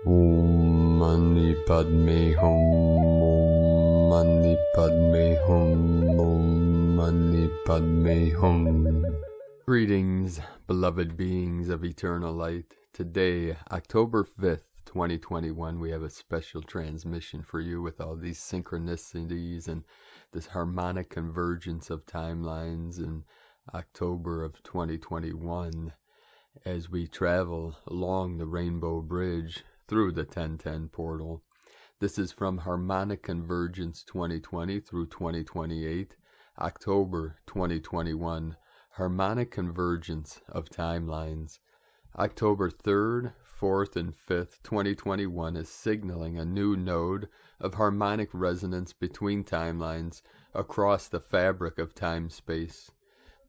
Om Mani Padme Hum. Om Mani Padme Hum. Om Mani Padme Hum. Greetings, beloved beings of eternal light. Today, October 5th, 2021, we have a special transmission for you with all these synchronicities and this harmonic convergence of timelines in October of 2021 as we travel along the Rainbow Bridge through the 1010 portal. This is from Harmonic Convergence 2020 through 2028, October 2021, Harmonic Convergence of Timelines. October 3rd, 4th, and 5th, 2021 is signaling a new node of harmonic resonance between timelines across the fabric of time-space.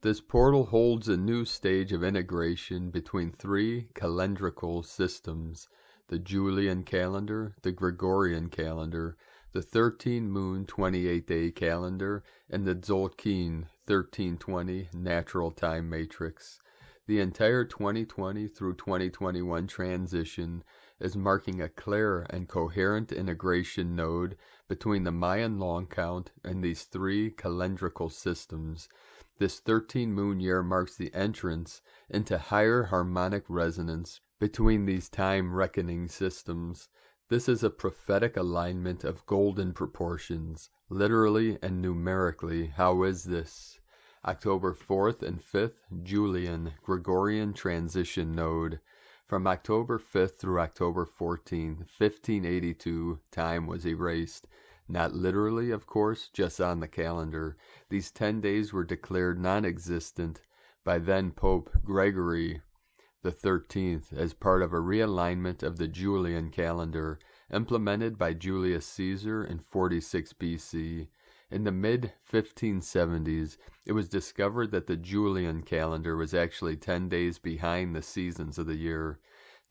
This portal holds a new stage of integration between three calendrical systems: the Julian calendar, the Gregorian calendar, the 13-moon 28-day calendar, and the Tzolk'in 1320 natural time matrix. The entire 2020 through 2021 transition is marking a clear and coherent integration node between the Mayan long count and these three calendrical systems. This 13-moon year marks the entrance into higher harmonic resonance between these time-reckoning systems. This is a prophetic alignment of golden proportions, literally and numerically. How is this? October 4th and 5th, Julian Gregorian transition node. From October 5th through October 14th, 1582, time was erased. Not literally, of course, just on the calendar. These 10 days were declared non-existent by then Pope Gregory the 13th as part of a realignment of the Julian calendar implemented by Julius Caesar in 46 BC. In the mid-1570s, it was discovered that the Julian calendar was actually 10 days behind the seasons of the year.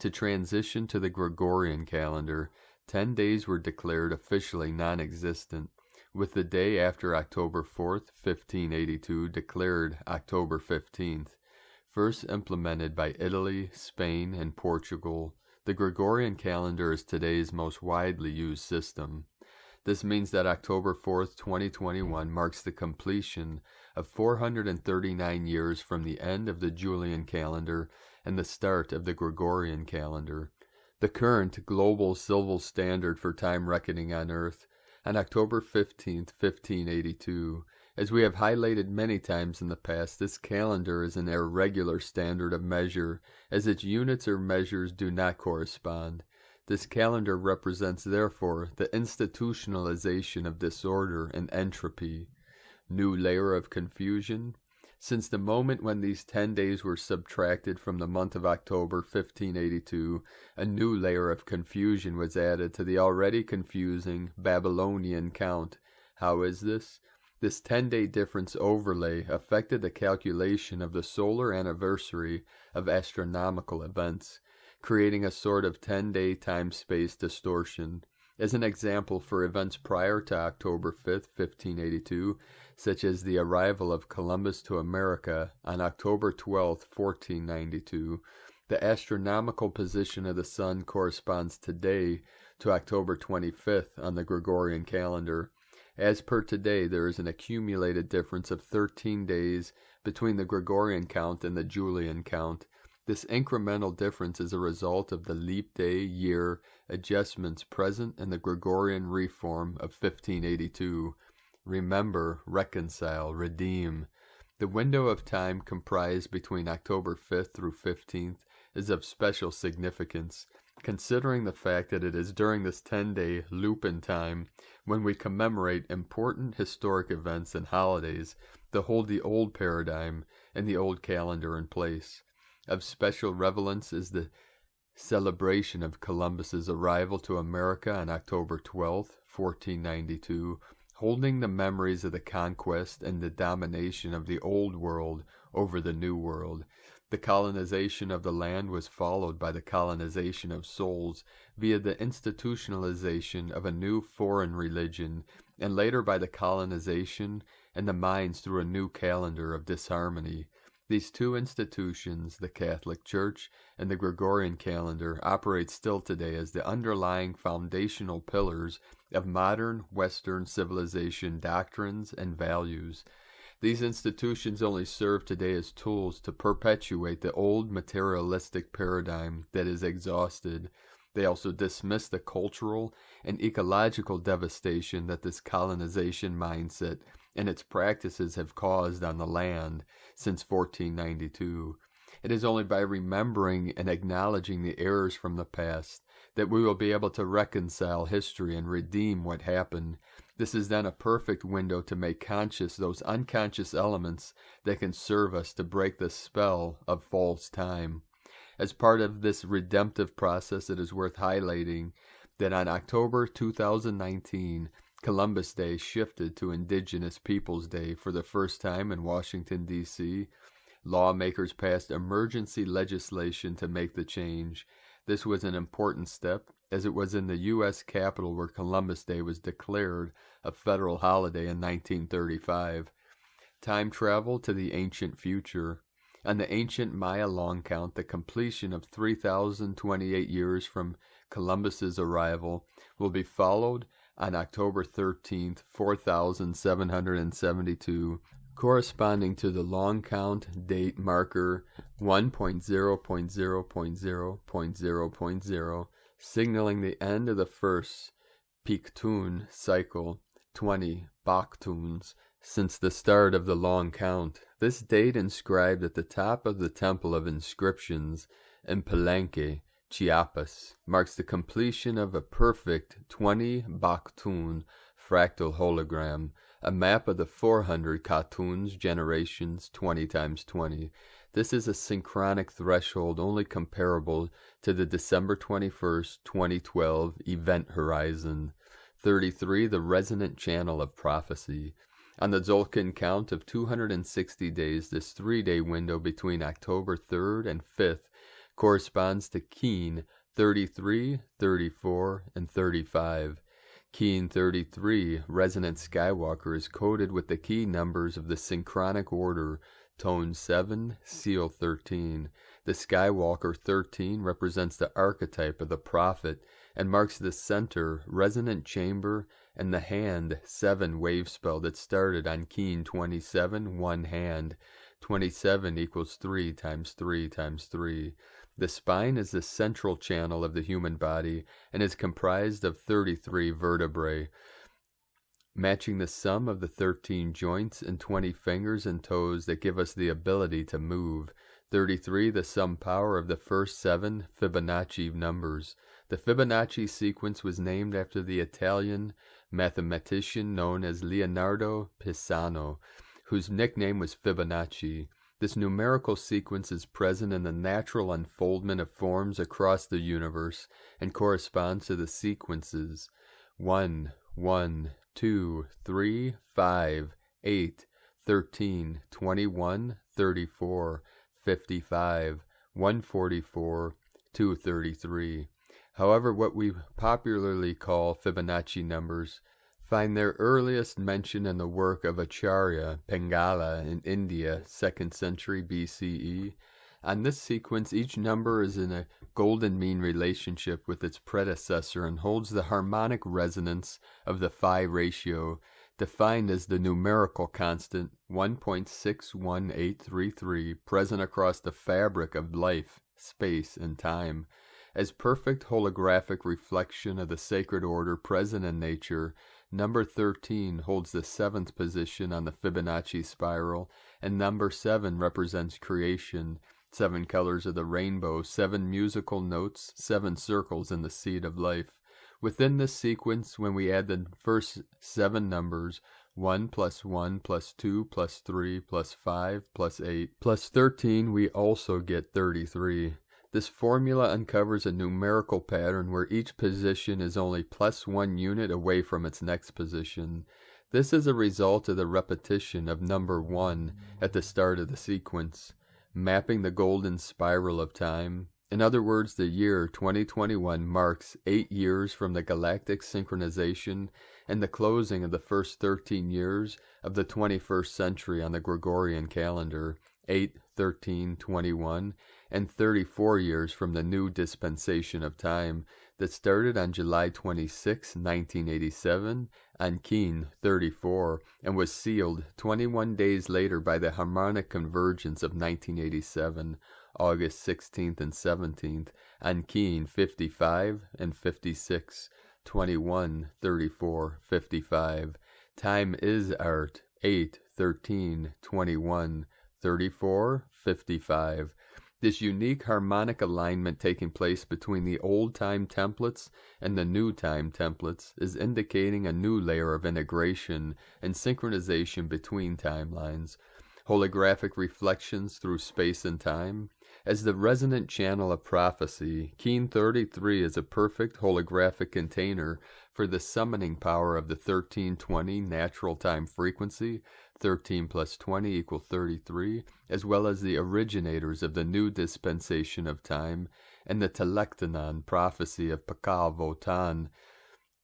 To transition to the Gregorian calendar, 10 days were declared officially non-existent, with the day after October 4th, 1582, declared October 15th. First implemented by Italy, Spain, and Portugal, the Gregorian calendar is today's most widely used system. This means that October 4th, 2021 marks the completion of 439 years from the end of the Julian calendar and the start of the Gregorian calendar. The current global silver standard for time reckoning on Earth, on October 15th, 1582. As we have highlighted many times in the past, this calendar is an irregular standard of measure, as its units or measures do not correspond. This calendar represents, therefore, the institutionalization of disorder and entropy. New layer of confusion. Since the moment when these 10 days were subtracted from the month of October 1582, a new layer of confusion was added to the already confusing Babylonian count. How is this? This 10-day difference overlay affected the calculation of the solar anniversary of astronomical events, creating a sort of 10-day time-space distortion. As an example, for events prior to October 5th, 1582, such as the arrival of Columbus to America on October 12th, 1492, the astronomical position of the Sun corresponds today to October 25th on the Gregorian calendar. As per today, there is an accumulated difference of 13 days between the Gregorian count and the Julian count. This incremental difference is a result of the leap day year adjustments present in the Gregorian reform of 1582. Remember, reconcile, redeem. The window of time comprised between October 5th through 15th is of special significance, considering the fact that it is during this 10-day loop in time when we commemorate important historic events and holidays that hold the old paradigm and the old calendar in place. Of special relevance is the celebration of Columbus's arrival to America on October 12th, 1492, holding the memories of the conquest and the domination of the Old World over the New World. The colonization of the land was followed by the colonization of souls via the institutionalization of a new foreign religion, and later by the colonization and the minds through a new calendar of disharmony. These two institutions, the Catholic Church and the Gregorian calendar, operate still today as the underlying foundational pillars of modern Western civilization doctrines and values. These institutions only serve today as tools to perpetuate the old materialistic paradigm that is exhausted. They also dismiss the cultural and ecological devastation that this colonization mindset and its practices have caused on the land since 1492. It is only by remembering and acknowledging the errors from the past that we will be able to reconcile history and redeem what happened. This is then a perfect window to make conscious those unconscious elements that can serve us to break the spell of false time. As part of this redemptive process, it is worth highlighting that on October 2019, Columbus Day shifted to Indigenous Peoples Day for the first time in Washington, D.C. Lawmakers passed emergency legislation to make the change. This was an important step, as it was in the U.S. Capitol where Columbus Day was declared a federal holiday in 1935. Time travel to the ancient future. On the ancient Maya long count, the completion of 3,028 years from Columbus's arrival will be followed on October 13th, 4772, corresponding to the long count date marker 1.0.0.0.0.0, signaling the end of the first Pictoon cycle, 20 Baktuns, since the start of the long count. This date inscribed at the top of the Temple of Inscriptions in Palenque, Chiapas, marks the completion of a perfect 20 Baktun fractal hologram, a map of the 400 Katuns generations 20 times 20. This is a synchronic threshold only comparable to the December 21st, 2012 event horizon. 33, the resonant channel of prophecy. On the Tzolk'in count of 260 days, this 3-day window between October 3rd and 5th corresponds to Keen 33, 34, and 35. Keen 33, Resonant Skywalker, is coded with the key numbers of the synchronic order, Tone 7, Seal 13. The Skywalker 13 represents the archetype of the prophet and marks the center, resonant chamber, and the hand 7 wave spell that started on Keen 27, one hand. 27 equals 3 times 3 times 3. The spine is the central channel of the human body and is comprised of 33 vertebrae, matching the sum of the 13 joints and 20 fingers and toes that give us the ability to move. 33, the sum power of the first 7 Fibonacci numbers. The Fibonacci sequence was named after the Italian mathematician known as Leonardo Pisano, whose nickname was Fibonacci. This numerical sequence is present in the natural unfoldment of forms across the universe and corresponds to the sequences 1, 1, 2, 3, 5, 8, 13, 21, 34, 55, 144, 233. However, what we popularly call Fibonacci numbers find their earliest mention in the work of Acharya Pingala in India, 2nd century BCE. On this sequence, each number is in a golden mean relationship with its predecessor and holds the harmonic resonance of the phi ratio, defined as the numerical constant 1.61833 present across the fabric of life, space, and time. As perfect holographic reflection of the sacred order present in nature, number 13 holds the 7th position on the Fibonacci spiral, and number 7 represents creation, 7 colors of the rainbow, 7 musical notes, 7 circles in the seed of life. Within this sequence, when we add the first 7 numbers, 1 plus 1 plus 2 plus 3 plus 5 plus 8 plus 13, we also get 33. This formula uncovers a numerical pattern where each position is only plus 1 unit away from its next position. This is a result of the repetition of number 1 at the start of the sequence, mapping the golden spiral of time. In other words, the year 2021 marks 8 years from the galactic synchronization and the closing of the first 13 years of the 21st century on the Gregorian calendar, 8, 1321, and 34 years from the new dispensation of time that started on July 26, 1987, on Keen 34, and was sealed 21 days later by the Harmonic Convergence of 1987, August 16th and 17th, on Keen 55 and 56, 21, 34, 55. Time is art, 8, 13, 21, 34, 55. This unique harmonic alignment taking place between the old time templates and the new time templates is indicating a new layer of integration and synchronization between timelines, holographic reflections through space and time. As the resonant channel of prophecy, Keen 33 is a perfect holographic container for the summoning power of the 1320 natural time frequency, 13 plus 20 = 33, as well as the originators of the new dispensation of time and the Telektonon prophecy of Pakal Votan,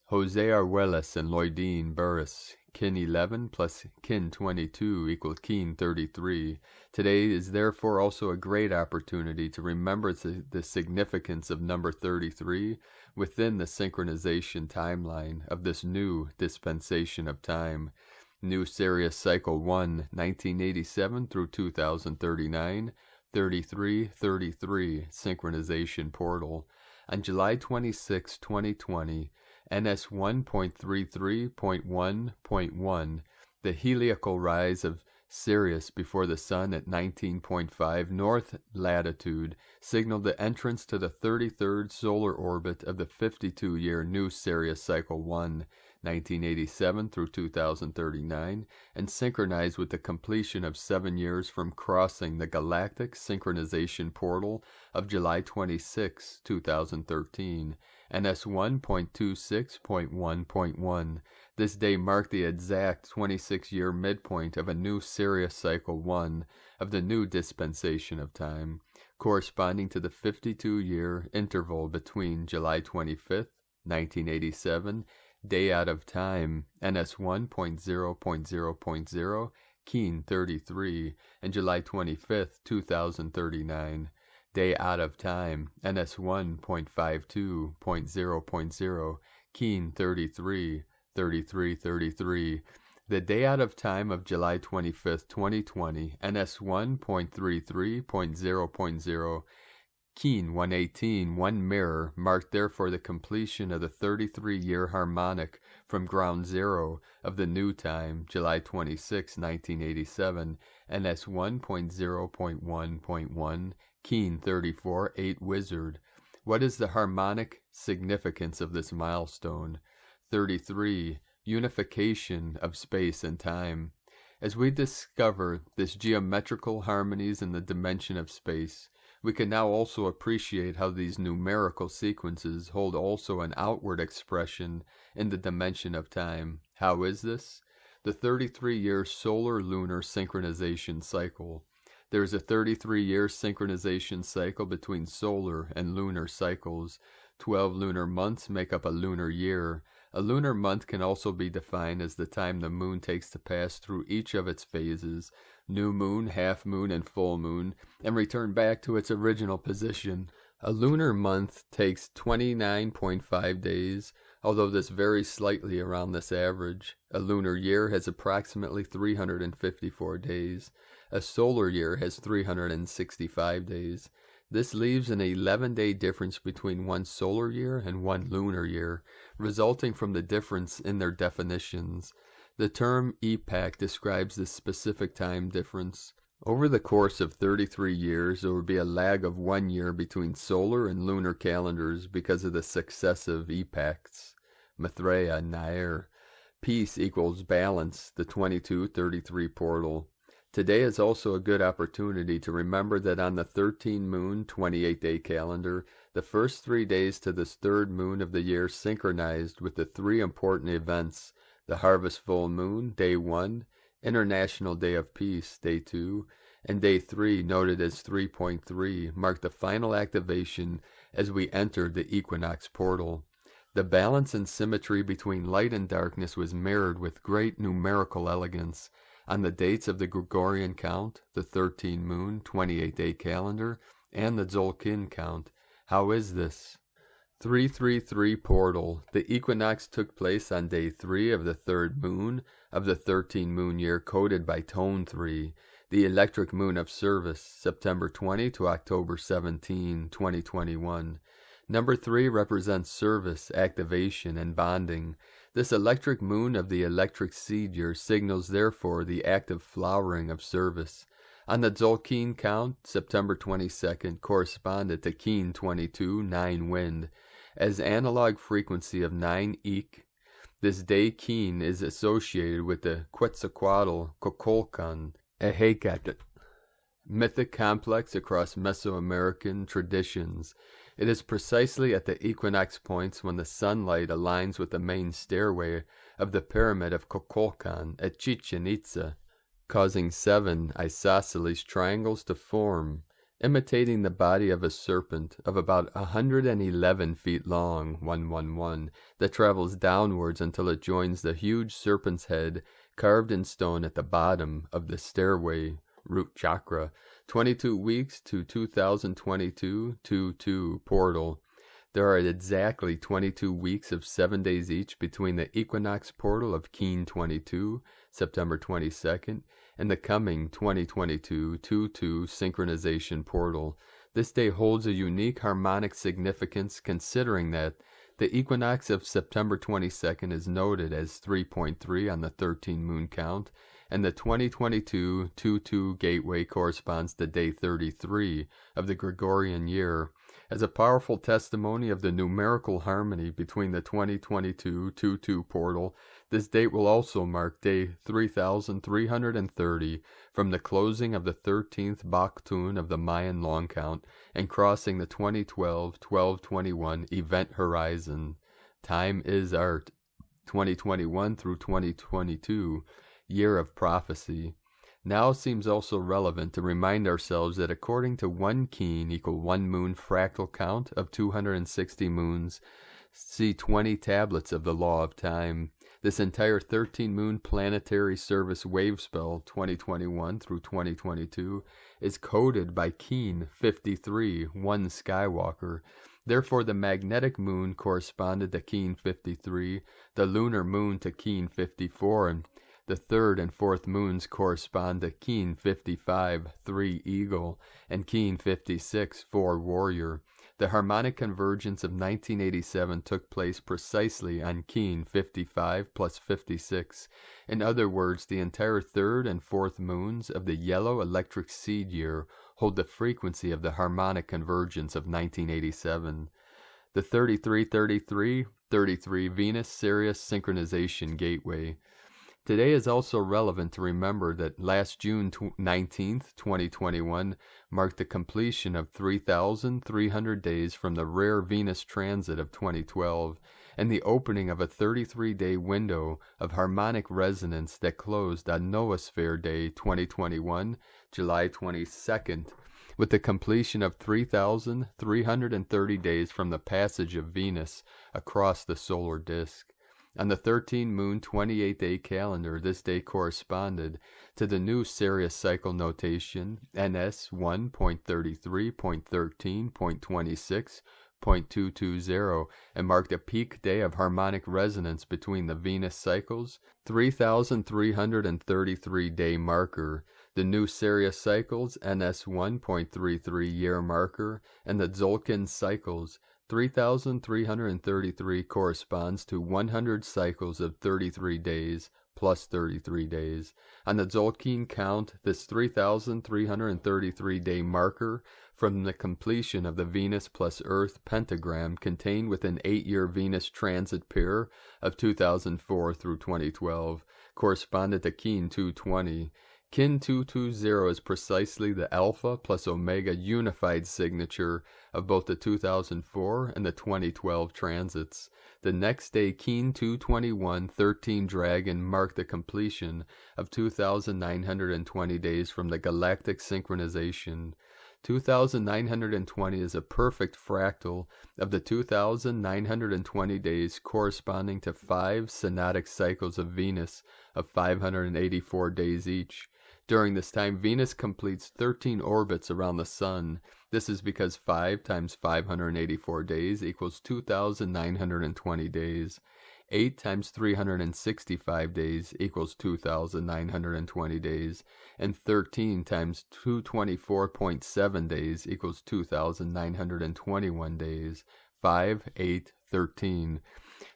Jose Arguelles and Lloydine Burris. Kin 11 plus Kin 22 = Keen 33. Today is therefore also a great opportunity to remember the significance of number 33 within the synchronization timeline of this new dispensation of time. New Sirius Cycle 1, 1987 through 2039, 3333 synchronization portal. On July 26, 2020, NS 1.33.1.1, the heliacal rise of Sirius before the Sun at 19.5 north latitude signaled the entrance to the 33rd solar orbit of the 52-year new Sirius Cycle 1, 1987 through 2039, and synchronized with the completion of 7 years from crossing the Galactic synchronization portal of July 26, 2013, NS 1.26.1.1. This day marked the exact 26-year midpoint of a new Sirius Cycle 1 of the new dispensation of time, corresponding to the 52-year interval between July 25th, 1987, day out of time, NS 1.0.0.0, Keen 33, and July 25th, 2039, day out of time, NS 1.52.0.0, Keen 33, 3333. The day out of time of July 25th, 2020, NS 1.33.0.0, Keen 118, one mirror, marked therefore the completion of the 33-year harmonic from ground zero of the new time, July 26, 1987, NS 1.0.1.1, Keen 34, 8 wizard. What is the harmonic significance of this milestone? 33. Unification of space and time. As we discover this geometrical harmonies in the dimension of space, we can now also appreciate how these numerical sequences hold also an outward expression in the dimension of time. How is this? The 33-year solar-lunar synchronization cycle. There is a 33-year synchronization cycle between solar and lunar cycles. 12 lunar months make up a lunar year. A lunar month can also be defined as the time the moon takes to pass through each of its phases, new moon, half moon, and full moon, and return back to its original position. A lunar month takes 29.5 days, although this varies slightly around this average. A lunar year has approximately 354 days. A solar year has 365 days. This leaves an 11-day difference between one solar year and one lunar year, resulting from the difference in their definitions. The term epoch describes this specific time difference. Over the course of 33 years, there will be a lag of 1 year between solar and lunar calendars because of the successive epochs. Maitreya, Nair. Peace equals balance, the 2233 portal. Today is also a good opportunity to remember that on the 13 moon 28-day calendar, the first 3 days to this third moon of the year synchronized with the 3 important events: the harvest full moon, day 1, International Day of Peace, day 2, and day 3, noted as 3.3, marked the final activation as we entered the equinox portal. The balance and symmetry between light and darkness was mirrored with great numerical elegance. on the dates of the Gregorian count, the 13 moon, 28-day calendar, and the Tzolk'in count. How is this? 333 portal. The equinox took place on day 3 of the 3rd moon of the 13 moon year, coded by tone 3. The electric moon of service, September 20 to October 17, 2021. Number 3 represents service, activation, and bonding. This electric moon of the electric seed year signals therefore the active flowering of service. On the Tzolk'in count, September 22nd corresponded to Keen 22, 9 wind. As analog frequency of 9 Eek, this day Keen is associated with the Quetzalcoatl Cocolcan, a Hecate, mythic complex across Mesoamerican traditions. It is precisely at the equinox points when the sunlight aligns with the main stairway of the pyramid of Cocolcan at Chichen Itza, causing 7 isosceles triangles to form, imitating the body of a serpent of about 111 feet long, 111, that travels downwards until it joins the huge serpent's head carved in stone at the bottom of the stairway, root chakra. 22 weeks to 2022-22 portal. There are exactly 22 weeks of 7 days each between the equinox portal of Keen 22, September 22nd, and the coming 2022-22 synchronization portal. This day holds a unique harmonic significance considering that the equinox of September 22nd is noted as 3.3 on the 13 moon count, and the 2022-22 gateway corresponds to day 33 of the Gregorian year. As a powerful testimony of the numerical harmony between the 2022-22 portal, this date will also mark day 3,330 from the closing of the 13th Baktun of the Mayan long count and crossing the 2012-1221 event horizon. Time is art. 2021 through 2022, year of prophecy. Now seems also relevant to remind ourselves that according to 1 Keen equal 1 moon fractal count of 260 moons, see 20 tablets of the law of time. This entire 13 moon planetary service wave spell 2021 through 2022 is coded by Keen 53, 1 Skywalker. Therefore the magnetic moon corresponded to Keen 53, the lunar moon to Keen 54, and the 3rd and 4th moons correspond to Keen 55, 3 Eagle, and Keen 56, 4 Warrior. The Harmonic Convergence of 1987 took place precisely on Keen 55 plus 56. In other words, the entire 3rd and 4th moons of the yellow electric seed year hold the frequency of the Harmonic Convergence of 1987. The 3333 Venus Sirius Synchronization Gateway. Today is also relevant to remember that last June 19th, 2021 marked the completion of 3,300 days from the rare Venus transit of 2012 and the opening of a 33-day window of harmonic resonance that closed on Noosphere Day 2021, July 22nd, with the completion of 3,330 days from the passage of Venus across the solar disk. On the 13 moon 28-day calendar, this day corresponded to the new Sirius cycle notation NS 1.33.13.26.220 and marked a peak day of harmonic resonance between the Venus cycles, 3,333-day marker, the new Sirius cycles NS 1.33 year marker, and the Tzolk'in cycles. 3,333 corresponds to 100 cycles of 33 days plus 33 days. On the Tzolk'in count, this 3,333-day marker from the completion of the Venus plus Earth pentagram contained within 8-year Venus transit pair of 2004 through 2012 corresponded to Keen 220. Kin 220 is precisely the alpha plus omega unified signature of both the 2004 and the 2012 transits. The next day, Keen 221 13 Dragon marked the completion of 2,920 days from the galactic synchronization. 2920 is a perfect fractal of the 2920 days corresponding to 5 synodic cycles of Venus of 584 days each. During this time, Venus completes 13 orbits around the Sun. This is because 5 times 584 days equals 2,920 days. 8 times 365 days equals 2,920 days, and 13 times 224.7 days equals 2,921 days. 5, 8, 13.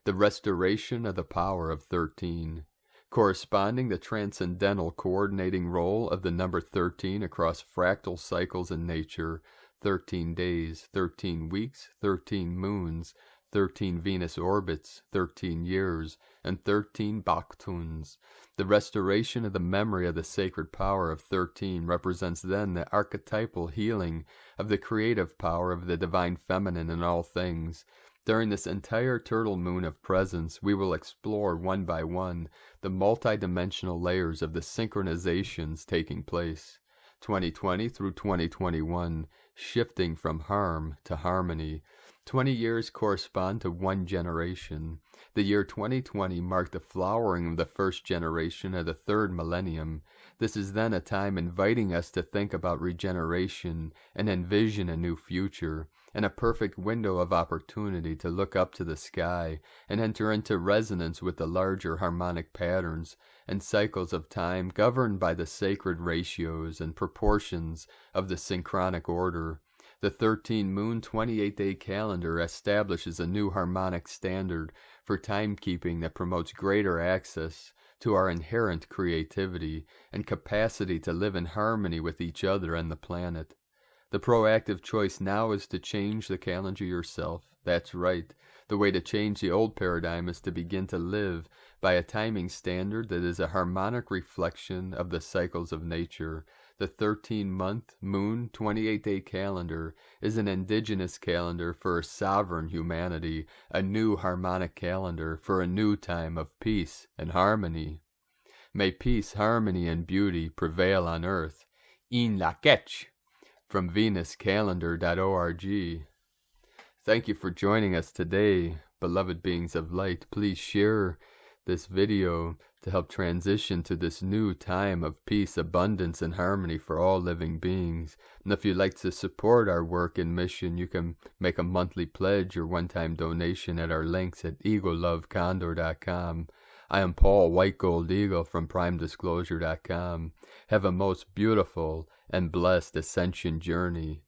The restoration of the power of 13. Corresponding the transcendental coordinating role of the number 13 across fractal cycles in nature, 13 days, 13 weeks, 13 moons, 13 Venus orbits, 13 years, and 13 Baktuns. The restoration of the memory of the sacred power of 13 represents then the archetypal healing of the creative power of the divine feminine in all things. During this entire turtle moon of presence, we will explore one by one the multidimensional layers of the synchronizations taking place. 2020 through 2021, shifting from harm to harmony. 20 years correspond to one generation. The year 2020 marked the flowering of the first generation of the third millennium. This is then a time inviting us to think about regeneration and envision a new future, and a perfect window of opportunity to look up to the sky and enter into resonance with the larger harmonic patterns and cycles of time governed by the sacred ratios and proportions of the synchronic order. The 13-moon 28-day calendar establishes a new harmonic standard for timekeeping that promotes greater access to our inherent creativity and capacity to live in harmony with each other and the planet. The proactive choice now is to change the calendar yourself. That's right. The way to change the old paradigm is to begin to live by a timing standard that is a harmonic reflection of the cycles of nature. The 13-month, moon, 28-day calendar is an indigenous calendar for a sovereign humanity, a new harmonic calendar for a new time of peace and harmony. May peace, harmony, and beauty prevail on earth. In la Ketch, from venuscalendar.org. Thank you for joining us today, beloved beings of light. Please share this video to help transition to this new time of peace, abundance, and harmony for all living beings. And if you'd like to support our work and mission, you can make a monthly pledge or one-time donation at our links at eaglelovecondor.com. I am Paul White Gold Eagle from primedisclosure.com. Have a most beautiful and blessed ascension journey.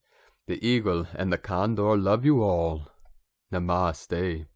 The eagle and the condor love you all. Namaste.